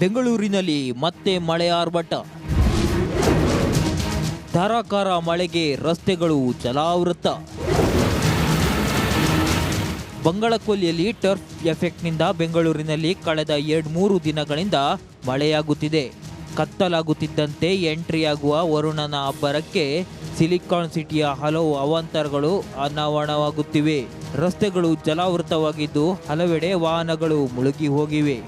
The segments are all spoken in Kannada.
ಬೆಂಗಳೂರಿನಲ್ಲಿ ಮತ್ತೆ ಮಳೆ ಆರ್ಭಟ. ಧಾರಾಕಾರ ಮಳೆಗೆ ರಸ್ತೆಗಳು ಜಲಾವೃತ. ಬಂಗಾಳಕೊಲ್ಲಿಯಲ್ಲಿ ಟರ್ಫ್ ಎಫೆಕ್ಟ್ನಿಂದ ಬೆಂಗಳೂರಿನಲ್ಲಿ ಕಳೆದ 2-3 ದಿನಗಳಿಂದ ಮಳೆಯಾಗುತ್ತಿದೆ. ಕತ್ತಲಾಗುತ್ತಿದ್ದಂತೆ ಎಂಟ್ರಿಯಾಗುವ ವರುಣನ ಅಬ್ಬರಕ್ಕೆ ಸಿಲಿಕಾನ್ ಸಿಟಿಯ ಹಲವು ಅವಾಂತರಗಳು ಅನಾವರಣವಾಗುತ್ತಿವೆ. ರಸ್ತೆಗಳು ಜಲಾವೃತವಾಗಿದ್ದು ಹಲವೆಡೆ ವಾಹನಗಳು ಮುಳುಗಿ ಹೋಗಿವೆ.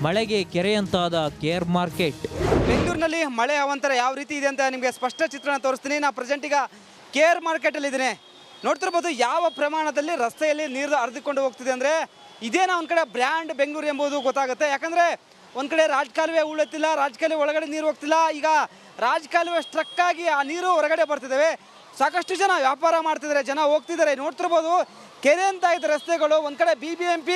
ಮಳೆಗೆ ಕೆರೆಯಂತಾದ ಕೇರ್ ಮಾರ್ಕೆಟ್. ಬೆಂಗಳೂರಿನಲ್ಲಿ ಮಳೆ ಅವಾಂತರ ಯಾವ ರೀತಿ ಇದೆ ಅಂತ ನಿಮಗೆ ಸ್ಪಷ್ಟ ಚಿತ್ರಣ ತೋರಿಸ್ತೀನಿ. ನಾನು ಪ್ರೆಸೆಂಟ್ ಈಗ ಕೇರ್ ಮಾರ್ಕೆಟಲ್ಲಿ ಇದ್ದೀನಿ. ನೋಡ್ತಿರ್ಬೋದು ಯಾವ ಪ್ರಮಾಣದಲ್ಲಿ ರಸ್ತೆಯಲ್ಲಿ ನೀರು ಹರಿದುಕೊಂಡು ಹೋಗ್ತಿದೆ ಅಂದರೆ ಇದೇನೋ ಒಂದು ಕಡೆ ಬ್ರ್ಯಾಂಡ್ ಬೆಂಗಳೂರು ಎಂಬುದು ಗೊತ್ತಾಗುತ್ತೆ. ಯಾಕಂದರೆ ಒಂದು ಕಡೆ ರಾಜಕಾಲುವೆ ಉಳುತ್ತಿಲ್ಲ, ರಾಜಕಾಲುವೆ ಒಳಗಡೆ ನೀರು ಹೋಗ್ತಿಲ್ಲ. ಈಗ ರಾಜಕಾಲುವೆ ಸ್ಟ್ರಕ್ ಆಗಿ ಆ ನೀರು ಹೊರಗಡೆ ಬರ್ತಿದ್ದಾವೆ. ಸಾಕಷ್ಟು ಜನ ವ್ಯಾಪಾರ ಮಾಡ್ತಿದ್ದಾರೆ, ಜನ ಹೋಗ್ತಿದ್ದಾರೆ. ನೋಡ್ತಿರ್ಬೋದು ಕೆರೆ ಅಂತ ಇದೆ ರಸ್ತೆಗಳು. ಒಂದು ಕಡೆ BBMP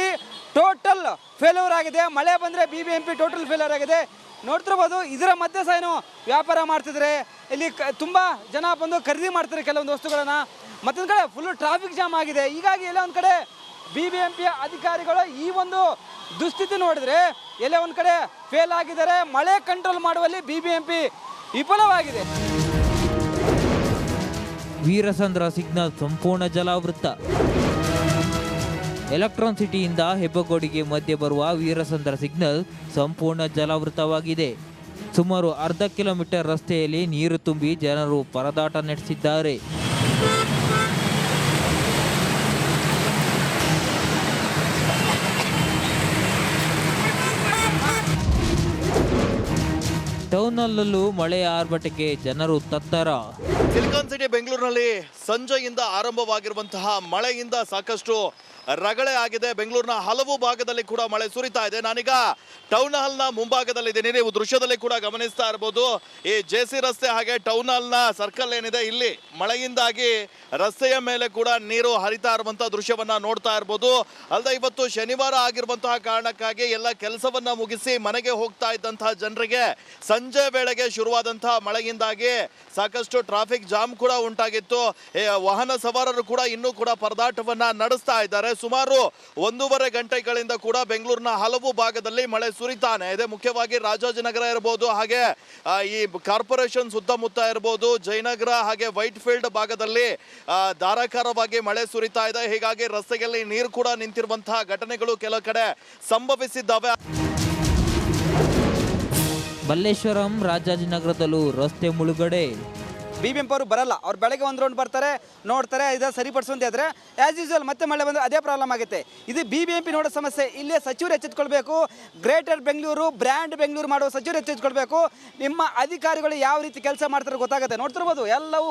ಟೋಟಲ್ ಫೇಲ್ಯೂರ್ ಆಗಿದೆ. ಮಳೆ ಬಂದರೆ BBMP ಟೋಟಲ್ ಫೇಲ್ಯೂರ್ ಆಗಿದೆ. ನೋಡ್ತಿರ್ಬೋದು ಇದರ ಮಧ್ಯೆ ಸಹ ಏನು ವ್ಯಾಪಾರ ಮಾಡ್ತಿದ್ದಾರೆ. ಇಲ್ಲಿ ತುಂಬ ಜನ ಬಂದು ಖರೀದಿ ಮಾಡ್ತಾರೆ ಕೆಲವೊಂದು ವಸ್ತುಗಳನ್ನು. ಮತ್ತೊಂದು ಕಡೆ ಫುಲ್ಲು ಟ್ರಾಫಿಕ್ ಜಾಮ್ ಆಗಿದೆ. ಹೀಗಾಗಿ ಎಲ್ಲ ಒಂದು ಕಡೆ BBMP ಅಧಿಕಾರಿಗಳು ಈ ಒಂದು ದುಸ್ಥಿತಿ ನೋಡಿದ್ರೆ ಎಲ್ಲೇ ಒಂದು ಕಡೆ ಫೇಲ್ ಆಗಿದ್ದಾರೆ. ಮಳೆ ಕಂಟ್ರೋಲ್ ಮಾಡುವಲ್ಲಿ BBMP ವಿಫಲವಾಗಿದೆ. ವೀರಸಂದ್ರ ಸಿಗ್ನಲ್ ಸಂಪೂರ್ಣ ಜಲಾವೃತ. ಎಲೆಕ್ಟ್ರಾನ್ ಸಿಟಿಯಿಂದ ಹೆಬ್ಬಗೋಡಿಗೆ ಮಧ್ಯೆ ಬರುವ ವೀರಸಂದ್ರ ಸಿಗ್ನಲ್ ಸಂಪೂರ್ಣ ಜಲಾವೃತವಾಗಿದೆ. ಸುಮಾರು ಅರ್ಧ ಕಿಲೋಮೀಟರ್ ರಸ್ತೆಯಲ್ಲಿ ನೀರು ತುಂಬಿ ಜನರು ಪರದಾಟ ನಡೆಸಿದ್ದಾರೆ. ಟೌನ್ನಲ್ಲೂ ಮಳೆಯ ಆರ್ಭಟಕ್ಕೆ ಜನರು ತತ್ತರ. ಸಿಲಿಕಾನ್ ಸಿಟಿ ಬೆಂಗಳೂರಿನಲ್ಲಿ ಸಂಜೆಯಿಂದ ಆರಂಭವಾಗಿರುವಂತಹ ಮಳೆಯಿಂದ ಸಾಕಷ್ಟು ರಗಳೆ ಆಗಿದೆ. ಬೆಂಗಳೂರಿನ ಹಲವು ಭಾಗದಲ್ಲಿ ಕೂಡ ಮಳೆ ಸುರಿತಾ ಇದೆ. ನಾನೀಗ ಟೌನ್ ಹಾಲ್ನ ಮುಂಭಾಗದಲ್ಲಿದ್ದೀನಿ. ನೀವು ದೃಶ್ಯದಲ್ಲಿ ಕೂಡ ಗಮನಿಸ್ತಾ ಇರ್ಬೋದು. ಈ JC ರಸ್ತೆ ಹಾಗೆ ಟೌನ್ ಹಾಲ್ನ ಸರ್ಕಲ್ ಏನಿದೆ, ಇಲ್ಲಿ ಮಳೆಯಿಂದಾಗಿ ರಸ್ತೆಯ ಮೇಲೆ ಕೂಡ ನೀರು ಹರಿತಾ ಇರುವಂಥ ದೃಶ್ಯವನ್ನ ನೋಡ್ತಾ ಇರ್ಬೋದು. ಅಲ್ಲದೆ ಇವತ್ತು ಶನಿವಾರ ಆಗಿರುವಂತಹ ಕಾರಣಕ್ಕಾಗಿ ಎಲ್ಲ ಕೆಲಸವನ್ನ ಮುಗಿಸಿ ಮನೆಗೆ ಹೋಗ್ತಾ ಇದ್ದಂತಹ ಜನರಿಗೆ ಸಂಜೆ ವೇಳೆಗೆ ಶುರುವಾದಂತಹ ಮಳೆಯಿಂದಾಗಿ ಸಾಕಷ್ಟು ಟ್ರಾಫಿಕ್ ಜಾಮ್ ಕೂಡ ಉಂಟಾಗಿತ್ತು. ವಾಹನ ಸವಾರರು ಕೂಡ ಇನ್ನೂ ಕೂಡ ಪರದಾಟವನ್ನ ನಡೆಸ್ತಾ ಇದ್ದಾರೆ. ಸುಮಾರು 1.5 ಗಂಟೆಗಳಿಂದ ಕೂಡ ಬೆಂಗಳೂರಿನ ಹಲವು ಭಾಗದಲ್ಲಿ ಮಳೆ ಸುರಿತಾನೆ ಇದೆ. ಮುಖ್ಯವಾಗಿ ರಾಜಾಜಿನಗರ ಇರಬಹುದು, ಹಾಗೆ ಈ ಕಾರ್ಪೊರೇಷನ್ ಸುತ್ತಮುತ್ತ ಇರಬಹುದು, ಜಯನಗರ ಹಾಗೆ ವೈಟ್ ಫೀಲ್ಡ್ ಭಾಗದಲ್ಲಿ ಧಾರಾಕಾರವಾಗಿ ಮಳೆ ಸುರಿತಾ ಇದೆ. ಹೀಗಾಗಿ ರಸ್ತೆಯಲ್ಲಿ ನೀರು ಕೂಡ ನಿಂತಿರುವಂತಹ ಘಟನೆಗಳು ಕೆಲವು ಕಡೆ ಸಂಭವಿಸಿದ್ದಾವೆ. ಮಲ್ಲೇಶ್ವರಂ ರಾಜಾಜಿನಗರದಲ್ಲೂ ರಸ್ತೆ ಮುಳುಗಡೆ. BBMP ಅವರು ಬರಲ್ಲ. ಅವ್ರು ಬೆಳಗ್ಗೆ ಒಂದು ರೌಂಡ್ ಬರ್ತಾರೆ, ನೋಡ್ತಾರೆ, ಇದು ಸರಿಪಡಿಸುವಂತ ಇದ್ರೆ ಆ್ಯಸ್ ಯೂಸ್ವಲ್ ಮತ್ತೆ ಮಳೆ ಬಂದರೆ ಅದೇ ಪ್ರಾಬ್ಲಮ್ ಆಗುತ್ತೆ. ಇದು BBMP ನೋಡೋ ಸಮಸ್ಯೆ. ಇಲ್ಲೇ ಸಚಿವರು ಎಚ್ಚೆತ್ಕೊಳ್ಬೇಕು. ಗ್ರೇಟರ್ ಬೆಂಗಳೂರು ಬ್ರ್ಯಾಂಡ್ ಬೆಂಗಳೂರು ಮಾಡುವ ಸಚಿವರು ಎಚ್ಚೆತ್ಕೊಳ್ಬೇಕು. ನಿಮ್ಮ ಅಧಿಕಾರಿಗಳು ಯಾವ ರೀತಿ ಕೆಲಸ ಮಾಡ್ತಾರೆ ಗೊತ್ತಾಗುತ್ತೆ. ನೋಡ್ತಿರ್ಬೋದು ಎಲ್ಲವೂ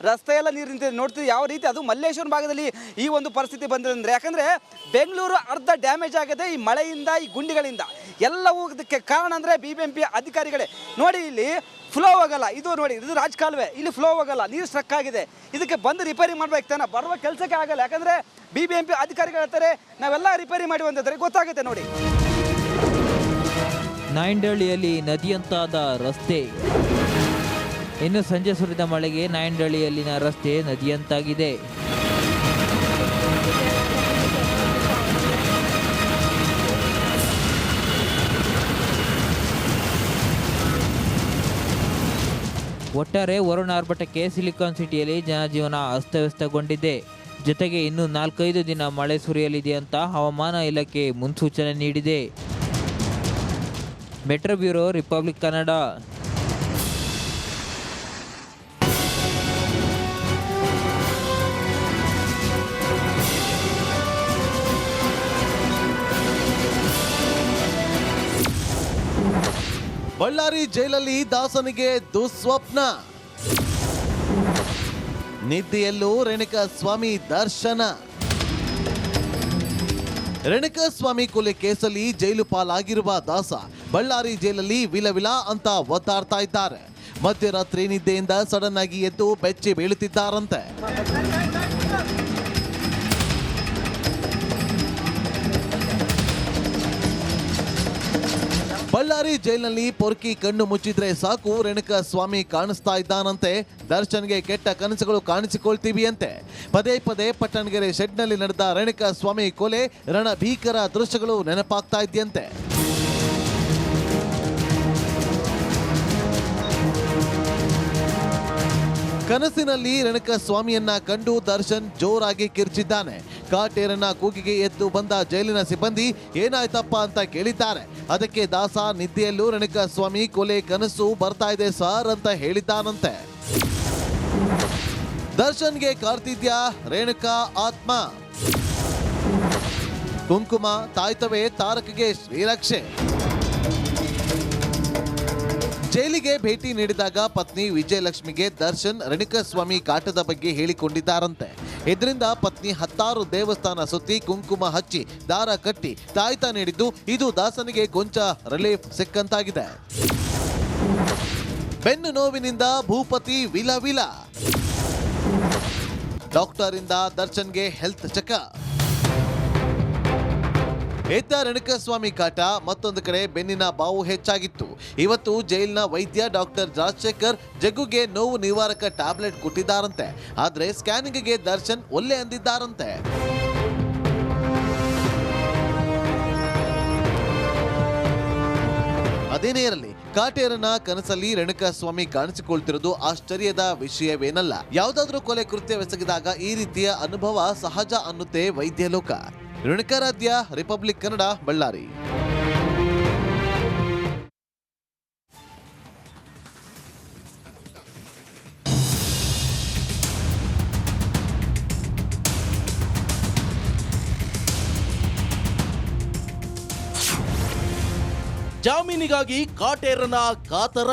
ರಸ್ತೆ ಎಲ್ಲ ನೀರು ನಿಂತಿದೆ. ನೋಡ್ತೀವಿ ಯಾವ ರೀತಿ ಅದು ಮಲ್ಲೇಶ್ವರ ಭಾಗದಲ್ಲಿ ಈ ಒಂದು ಪರಿಸ್ಥಿತಿ ಬಂದಿದೆ ಅಂದರೆ, ಯಾಕಂದರೆ ಬೆಂಗಳೂರು ಅರ್ಧ ಡ್ಯಾಮೇಜ್ ಆಗಿದೆ ಈ ಮಳೆಯಿಂದ, ಈ ಗುಂಡಿಗಳಿಂದ. ಎಲ್ಲವೂ ಇದಕ್ಕೆ ಕಾರಣ ಅಂದರೆ BBMP ಅಧಿಕಾರಿಗಳೇ. ನೋಡಿ ಇಲ್ಲಿ ಫ್ಲೋ ಹೋಗಲ್ಲ. ಇದು ನೋಡಿ, ಇದು ರಾಜಕಾಲುವೆ, ಇಲ್ಲಿ ಫ್ಲೋ ಹೋಗಲ್ಲ, ನೀರು ಸ್ಟ್ರಕ್ ಆಗಿದೆ. ಇದಕ್ಕೆ ಬಂದು ರಿಪೇರಿ ಮಾಡ್ಬೇಕು ತಾನೆ, ಬರುವ ಕೆಲಸಕ್ಕೆ ಆಗಲ್ಲ. ಯಾಕಂದರೆ BBMP ಅಧಿಕಾರಿಗಳು ಹೇಳ್ತಾರೆ ನಾವೆಲ್ಲ ರಿಪೇರಿ ಮಾಡಿ ಅಂತಾರೆ, ಗೊತ್ತಾಗುತ್ತೆ ನೋಡಿ. ನಾಯಂಡಹಳ್ಳಿಯಲ್ಲಿ ನದಿಯಂತಾದ ರಸ್ತೆ. ಇನ್ನು ಸಂಜೆ ಸುರಿದ ಮಳೆಗೆ ನಾಯಂಡಹಳ್ಳಿಯಲ್ಲಿನ ರಸ್ತೆ ನದಿಯಂತಾಗಿದೆ. ಒಟ್ಟಾರೆ ವರುಣ ಆರ್ಭಟಕ್ಕೆ ಸಿಲಿಕಾನ್ ಸಿಟಿಯಲ್ಲಿ ಜನಜೀವನ ಅಸ್ತವ್ಯಸ್ತಗೊಂಡಿದೆ. ಜೊತೆಗೆ ಇನ್ನು 4-5 ದಿನ ಮಳೆ ಸುರಿಯಲಿದೆ ಅಂತ ಹವಾಮಾನ ಇಲಾಖೆ ಮುನ್ಸೂಚನೆ ನೀಡಿದೆ. Metro bureau, republic Kannada. Ballari ಜೈಲಲ್ಲಿ ದಾಸನಿಗೆ ದುಸ್ವಪ್ನ. ನಿದ್ದೆಯಲ್ಲೂ ರೇಣುಕಾಸ್ವಾಮಿ ದರ್ಶನ. ರೇಣುಕಾಸ್ವಾಮಿ ಕೊಲೆ ಕೇಸಲ್ಲಿ ಜೈಲು ಪಾಲಾಗಿರುವ ದಾಸ ಬಳ್ಳಾರಿ ಜೈಲಲ್ಲಿ ವಿಲವಿಲ ಅಂತ ಒದ್ದಾಡ್ತಾ ಇದ್ದಾರೆ. ಮಧ್ಯರಾತ್ರಿ ನಿದ್ದೆಯಿಂದ ಸಡನ್ ಆಗಿ ಎದ್ದು ಬೆಚ್ಚಿ ಬೀಳುತ್ತಿದ್ದಾರಂತೆ. ಬಳ್ಳಾರಿ ಜೈಲಿನಲ್ಲಿ ಪೊರ್ಕಿ ಕಣ್ಣು ಮುಚ್ಚಿದ್ರೆ ಸಾಕು ರೇಣುಕಾ ಸ್ವಾಮಿ ಕಾಣಿಸ್ತಾ ಇದ್ದಾನಂತೆ. ದರ್ಶನ್ಗೆ ಕೆಟ್ಟ ಕನಸುಗಳು ಕಾಣಿಸಿಕೊಳ್ತೀವಿ ಅಂತೆ. ಪದೇ ಪದೇ ಪಟ್ಟಣಗೆರೆ ಶೆಡ್ನಲ್ಲಿ ನಡೆದ ರೇಣುಕಾ ಸ್ವಾಮಿ ಕೊಲೆ ರಣಭೀಕರ ದೃಶ್ಯಗಳು ನೆನಪಾಗ್ತಾ ಇದೆಯಂತೆ. ಕನಸಿನಲ್ಲಿ ರೇಣುಕಾ ಸ್ವಾಮಿಯನ್ನ ಕಂಡು ದರ್ಶನ್ ಜೋರಾಗಿ ಕಿರ್ಚಿದ್ದಾನೆ. ಕಾಟೇರನ ಕೂಗಿಗೆ ಎದ್ದು ಬಂದ ಜೈಲಿನ ಸಿಬ್ಬಂದಿ ಏನಾಯ್ತಪ್ಪ ಅಂತ ಕೇಳಿದ್ದಾರೆ. ಅದಕ್ಕೆ ದಾಸ ನಿದ್ದೆಯಲ್ಲೂ ರೇಣುಕಾ ಸ್ವಾಮಿ ಕೊಲೆ ಕನಸು ಬರ್ತಾ ಇದೆ ಸರ್ ಅಂತ ಹೇಳಿದ್ದಾನಂತೆ. ದರ್ಶನ್ಗೆ ಕಾರ್ತಿದ್ಯಾ ರೇಣುಕಾ ಆತ್ಮ. ಕುಂಕುಮ ತಾಯ್ತವೇ ತಾರಕಗೆ ಶ್ರೀರಕ್ಷೆ. ಜೈಲಿಗೆ ಭೇಟಿ ನೀಡಿದಾಗ ಪತ್ನಿ ವಿಜಯಲಕ್ಷ್ಮಿಗೆ ದರ್ಶನ್ ರೇಣುಕಾ ಸ್ವಾಮಿ ಕಾಟದ ಬಗ್ಗೆ ಹೇಳಿಕೊಂಡಿದ್ದಾರಂತೆ. ಇದರಿಂದ ಪತ್ನಿ 10 ದೇವಸ್ಥಾನ ಸುತ್ತಿ ಕುಂಕುಮ ಹಚ್ಚಿ ದಾರ ಕಟ್ಟಿ ತಾಯ್ತ ನೀಡಿದ್ದು ಇದು ದಾಸನಿಗೆ ಕೊಂಚ ರಿಲೀಫ್ ಸಿಕ್ಕಂತಾಗಿದೆ. ಬೆನ್ನು ನೋವಿನಿಂದ ಭೂಪತಿ ವಿಲವಿಲ. ಡಾಕ್ಟರ್ ಇಂದ ದರ್ಶನ್ಗೆ ಹೆಲ್ತ್ ಚೆಕಪ್. ಎದ್ದ ರೇಣುಕಾ ಸ್ವಾಮಿ ಕಾಟ, ಮತ್ತೊಂದು ಕಡೆ ಬೆನ್ನಿನ ಬಾವು ಹೆಚ್ಚಾಗಿತ್ತು. ಇವತ್ತು ಜೈಲಿನ ವೈದ್ಯ ಡಾಕ್ಟರ್ ರಾಜಶೇಖರ್ ಜಗ್ಗುಗೆ ನೋವು ನಿವಾರಕ ಟ್ಯಾಬ್ಲೆಟ್ ಕೊಟ್ಟಿದ್ದಾರಂತೆ. ಆದ್ರೆ ಸ್ಕ್ಯಾನಿಂಗ್ಗೆ ದರ್ಶನ್ ಒಲ್ಲೆ ಅಂದಿದ್ದಾರಂತೆ. ಅದೇನೇ ಇರಲಿ, ಕಾಟೇರನ ಕನಸಲ್ಲಿ ರೇಣುಕಾ ಸ್ವಾಮಿ ಕಾಣಿಸಿಕೊಳ್ತಿರೋದು ಆಶ್ಚರ್ಯದ ವಿಷಯವೇನಲ್ಲ. ಯಾವುದಾದ್ರೂ ಕೊಲೆ ಕೃತ್ಯವೆಸಗಿದಾಗ ಈ ರೀತಿಯ ಅನುಭವ ಸಹಜ ಅನ್ನುತ್ತೆ ವೈದ್ಯ ಲೋಕ. ರೇಣುಕಾರಾಧ್ಯ, ರಿಪಬ್ಲಿಕ್ ಕನ್ನಡ, ಬಳ್ಳಾರಿ. ಜಾಮೀನಿಗಾಗಿ ಕಾಟೇರನ ಕಾತರ.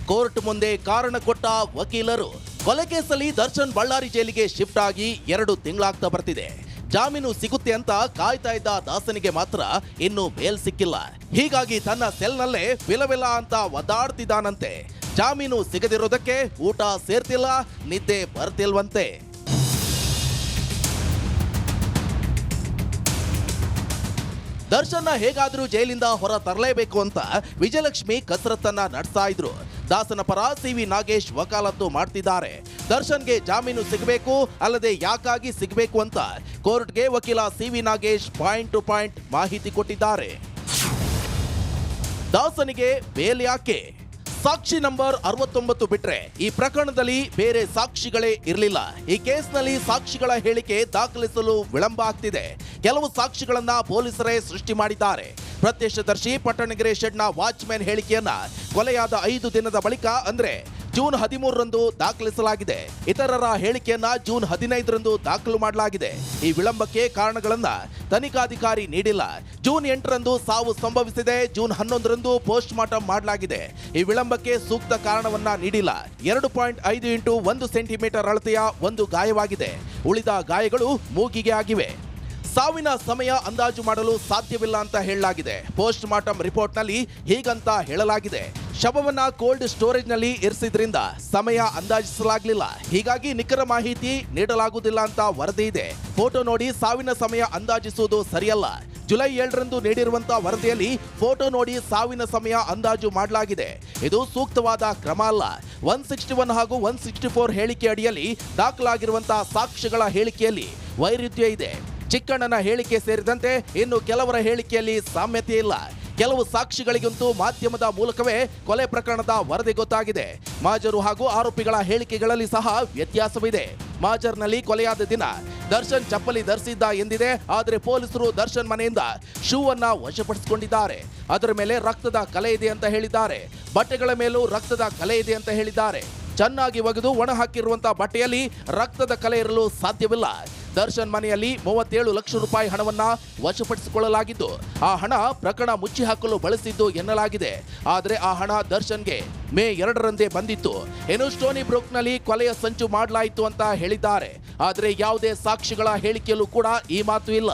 ಕೋರ್ಟ್ ಮುಂದೆ ಕಾರಣ ಕೊಟ್ಟ ವಕೀಲರು. ಕೊಲೆ ಕೇಸಲ್ಲಿ ದರ್ಶನ್ ಬಳ್ಳಾರಿ ಜೈಲಿಗೆ ಶಿಫ್ಟ್ ಆಗಿ 2 ತಿಂಗಳಾಗ್ತಾ ಬರ್ತಿದೆ. ಜಾಮೀನು ಸಿಗುತ್ತೆ ಅಂತ ಕಾಯ್ತಾ ಇದ್ದ ದಾಸನಿಗೆ ಮಾತ್ರ ಇನ್ನೂ ಬೇಲ್ ಸಿಕ್ಕಿಲ್ಲ. ಹೀಗಾಗಿ ತನ್ನ ಸೆಲ್ನಲ್ಲೇ ವಿಲವಿಲ ಅಂತ ಒದ್ದಾಡ್ತಿದ್ದಾನಂತೆ. ಜಾಮೀನು ಸಿಗದಿರೋದಕ್ಕೆ ಊಟ ಸೇರ್ತಿಲ್ಲ, ನಿದ್ದೆ ಬರ್ತಿಲ್ವಂತೆ. ದರ್ಶನ್ನ ಹೇಗಾದ್ರೂ ಜೈಲಿಂದ ಹೊರ ತರಲೇಬೇಕು ಅಂತ ವಿಜಯಲಕ್ಷ್ಮಿ ಕಸರತ್ತನ್ನ ನಡೆಸ್ತಾ ಇದ್ರು. ದಾಸನ ಪರ ಸಿ.ವಿ. ನಾಗೇಶ್ ವಕಾಲತ್ತು ಮಾಡ್ತಿದ್ದಾರೆ. ದರ್ಶನ್ಗೆ ಜಾಮೀನು ಸಿಗಬೇಕು, ಅಲ್ಲದೆ ಯಾಕಾಗಿ ಸಿಗಬೇಕು ಅಂತ ಕೋರ್ಟ್ಗೆ ವಕೀಲ CV. Nagesh point to point ಮಾಹಿತಿ ಕೊಟ್ಟಿದ್ದಾರೆ. ದಾಸನಿಗೆ ಬೇಲ್ ಯಾಕೆ? ಸಾಕ್ಷಿ ನಂಬರ್ 69 ಬಿಟ್ರೆ ಈ ಪ್ರಕರಣದಲ್ಲಿ ಬೇರೆ ಸಾಕ್ಷಿಗಳೇ ಇರಲಿಲ್ಲ. ಈ ಕೇಸ್ನಲ್ಲಿ ಸಾಕ್ಷಿಗಳ ಹೇಳಿಕೆ ದಾಖಲಿಸಲು ವಿಳಂಬ ಆಗ್ತಿದೆ. ಕೆಲವು ಸಾಕ್ಷಿಗಳನ್ನ ಪೊಲೀಸರೇ ಸೃಷ್ಟಿ ಮಾಡಿದ್ದಾರೆ. ಪ್ರತ್ಯಕ್ಷದರ್ಶಿ ಪಟ್ಟಣಗೆರೆ ಶೆಡ್ನ ವಾಚ್ಮ್ಯಾನ್ ಹೇಳಿಕೆಯನ್ನ ಕೊಲೆಯಾದ 5 ದಿನದ ಬಳಿಕ ಅಂದ್ರೆ ಜೂನ್ 13ರಂದು ದಾಖಲಿಸಲಾಗಿದೆ. ಇತರರ ಹೇಳಿಕೆಯನ್ನ ಜೂನ್ 15ರಂದು ದಾಖಲು ಮಾಡಲಾಗಿದೆ. ಈ ವಿಳಂಬಕ್ಕೆ ಕಾರಣಗಳನ್ನ ತನಿಖಾಧಿಕಾರಿ ನೀಡಿಲ್ಲ. ಜೂನ್ 8ರಂದು ಸಾವು ಸಂಭವಿಸಿದೆ. ಜೂನ್ 11ರಂದು ಪೋಸ್ಟ್ ಮಾರ್ಟಮ್ ಮಾಡಲಾಗಿದೆ. ಈ ವಿಳಂಬಕ್ಕೆ ಸೂಕ್ತ ಕಾರಣವನ್ನ ನೀಡಿಲ್ಲ. 2.5 ಇಂಟು 1 ಸೆಂಟಿಮೀಟರ್ ಅಳತೆಯ ಒಂದು ಗಾಯವಾಗಿದೆ. ಉಳಿದ ಗಾಯಗಳು ಮೂಗಿಗೆ ಆಗಿವೆ. ಸಾವಿನ ಸಮಯ ಅಂದಾಜು ಮಾಡಲು ಸಾಧ್ಯವಿಲ್ಲ ಅಂತ ಹೇಳಲಾಗಿದೆ. ಪೋಸ್ಟ್ ಮಾರ್ಟಮ್ ರಿಪೋರ್ಟ್ ನಲ್ಲಿ ಹೀಗಂತ ಹೇಳಲಾಗಿದೆ. ಶವವನ್ನ ಕೋಲ್ಡ್ ಸ್ಟೋರೇಜ್ ನಲ್ಲಿ ಇರಿಸಿದ್ರಿಂದ ಸಮಯ ಅಂದಾಜಿಸಲಾಗಲಿಲ್ಲ. ಹೀಗಾಗಿ ನಿಖರ ಮಾಹಿತಿ ನೀಡಲಾಗುವುದಿಲ್ಲ ಅಂತ ವರದಿ ಇದೆ. ಫೋಟೋ ನೋಡಿ ಸಾವಿನ ಸಮಯ ಅಂದಾಜಿಸುವುದು ಸರಿಯಲ್ಲ. ಜುಲೈ 7ರಂದು ನೀಡಿರುವಂತಹ ವರದಿಯಲ್ಲಿ ಫೋಟೋ ನೋಡಿ ಸಾವಿನ ಸಮಯ ಅಂದಾಜು ಮಾಡಲಾಗಿದೆ. ಇದು ಸೂಕ್ತವಾದ ಕ್ರಮ ಅಲ್ಲ. 161 ಹಾಗೂ 164 ಹೇಳಿಕೆ ಅಡಿಯಲ್ಲಿ ದಾಖಲಾಗಿರುವಂತಹ ಸಾಕ್ಷ್ಯಗಳ ಹೇಳಿಕೆಯಲ್ಲಿ ವೈರುಧ್ಯ ಇದೆ. ಚಿಕ್ಕಣ್ಣನ ಹೇಳಿಕೆ ಸೇರಿದಂತೆ ಇನ್ನು ಕೆಲವರ ಹೇಳಿಕೆಯಲ್ಲಿ ಸಾಮ್ಯತೆ ಇಲ್ಲ. ಕೆಲವು ಸಾಕ್ಷಿಗಳಿಗಂತೂ ಮಾಧ್ಯಮದ ಮೂಲಕವೇ ಕೊಲೆ ಪ್ರಕರಣದ ವರದಿ ಗೊತ್ತಾಗಿದೆ. ಮಾಜರು ಹಾಗೂ ಆರೋಪಿಗಳ ಹೇಳಿಕೆಗಳಲ್ಲಿ ಸಹ ವ್ಯತ್ಯಾಸವಿದೆ. ಮಾಜರ್ನಲ್ಲಿ ಕೊಲೆಯಾದ ದಿನ ದರ್ಶನ್ ಚಪ್ಪಲಿ ಧರಿಸಿದ್ದ ಎಂದಿದೆ. ಆದರೆ ಪೊಲೀಸರು ದರ್ಶನ್ ಮನೆಯಿಂದ ಶೂ ಅನ್ನ ವಶಪಡಿಸಿಕೊಂಡಿದ್ದಾರೆ. ಅದರ ಮೇಲೆ ರಕ್ತದ ಕಲೆ ಇದೆ ಅಂತ ಹೇಳಿದ್ದಾರೆ. ಬಟ್ಟೆಗಳ ಮೇಲೂ ರಕ್ತದ ಕಲೆ ಇದೆ ಅಂತ ಹೇಳಿದ್ದಾರೆ. ಚೆನ್ನಾಗಿ ಒಗೆದು ಒಣ ಹಾಕಿರುವಂತಹ ಬಟ್ಟೆಯಲ್ಲಿ ರಕ್ತದ ಕಲೆ ಇರಲು ಸಾಧ್ಯವಿಲ್ಲ. ದರ್ಶನ್ ಮನೆಯಲ್ಲಿ 37 ಲಕ್ಷ ರೂಪಾಯಿ ಹಣವನ್ನ ವಶಪಡಿಸಿಕೊಳ್ಳಲಾಗಿದ್ದು ಆ ಹಣ ಪ್ರಕರಣ ಮುಚ್ಚಿ ಹಾಕಲು ಬಳಸಿದ್ದು ಎನ್ನಲಾಗಿದೆ. ಆದರೆ ಆ ಹಣ ದರ್ಶನ್ಗೆ ಮೇ 2ರಂದೇ ಬಂದಿತ್ತು. ಏನು ಸ್ಟೋನಿ ಬ್ರೂಕ್ನಲ್ಲಿ ಕೊಲೆಯ ಸಂಚು ಮಾಡಲಾಯಿತು ಅಂತ ಹೇಳಿದ್ದಾರೆ. ಆದರೆ ಯಾವುದೇ ಸಾಕ್ಷಿಗಳ ಹೇಳಿಕೆಯಲ್ಲೂ ಕೂಡ ಈ ಮಾತು ಇಲ್ಲ.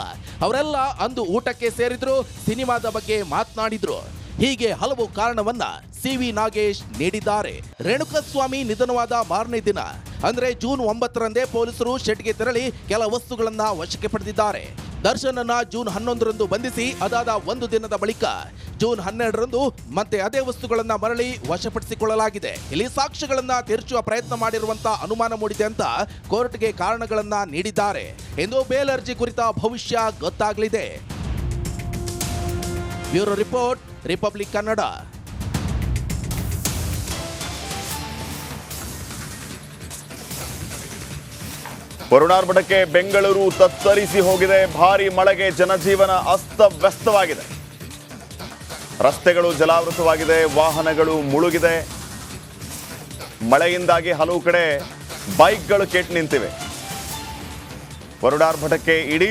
ಅವರೆಲ್ಲ ಅಂದು ಊಟಕ್ಕೆ ಸೇರಿದ್ರು, ಸಿನಿಮಾದ ಬಗ್ಗೆ ಮಾತನಾಡಿದ್ರು. ಹೀಗೆ ಹಲವು ಕಾರಣವನ್ನ ಸಿ.ವಿ. ನಾಗೇಶ್ ನೀಡಿದ್ದಾರೆ. ರೇಣುಕಾ ಸ್ವಾಮಿ ನಿಧನವಾದ ಮಾರನೇ ದಿನ ಅಂದ್ರೆ ಜೂನ್ 9ರಂದೇ ಪೊಲೀಸರು ಶೆಡ್ಗೆ ತೆರಳಿ ಕೆಲ ವಸ್ತುಗಳನ್ನ ವಶಕ್ಕೆ ಪಡೆದಿದ್ದಾರೆ. ದರ್ಶನನ್ನ ಜೂನ್ 11ರಂದು ಬಂಧಿಸಿ ಅದಾದ ಒಂದು ದಿನದ ಬಳಿಕ ಜೂನ್ 12ರಂದು ಮತ್ತೆ ಅದೇ ವಸ್ತುಗಳನ್ನ ಮರಳಿ ವಶಪಡಿಸಿಕೊಳ್ಳಲಾಗಿದೆ. ಇಲ್ಲಿ ಸಾಕ್ಷ್ಯಗಳನ್ನ ತಿರುಚುವ ಪ್ರಯತ್ನ ಮಾಡಿರುವಂತ ಅನುಮಾನ ಮೂಡಿದೆ ಅಂತ ಕೋರ್ಟ್ಗೆ ಕಾರಣಗಳನ್ನ ನೀಡಿದ್ದಾರೆ. ಇಂದು ಬೇಲ್ ಅರ್ಜಿ ಕುರಿತ ಭವಿಷ್ಯ ಗೊತ್ತಾಗಲಿದೆ. Bureau report, Republic Kannada. ವರುಣಾರ್ಭಟಕ್ಕೆ ಬೆಂಗಳೂರು ತತ್ತರಿಸಿ ಹೋಗಿದೆ. ಭಾರಿ ಮಳೆಗೆ ಜನಜೀವನ ಅಸ್ತವ್ಯಸ್ತವಾಗಿದೆ. ರಸ್ತೆಗಳು ಜಲಾವೃತವಾಗಿದೆ, ವಾಹನಗಳು ಮುಳುಗಿದೆ. ಮಳೆಯಿಂದಾಗಿ ಹಲವು ಕಡೆ ಬೈಕ್ಗಳು ಕೆಟ್ಟು ನಿಂತಿವೆ. ವರುಣಾರ್ಭಟಕ್ಕೆ ಇಡೀ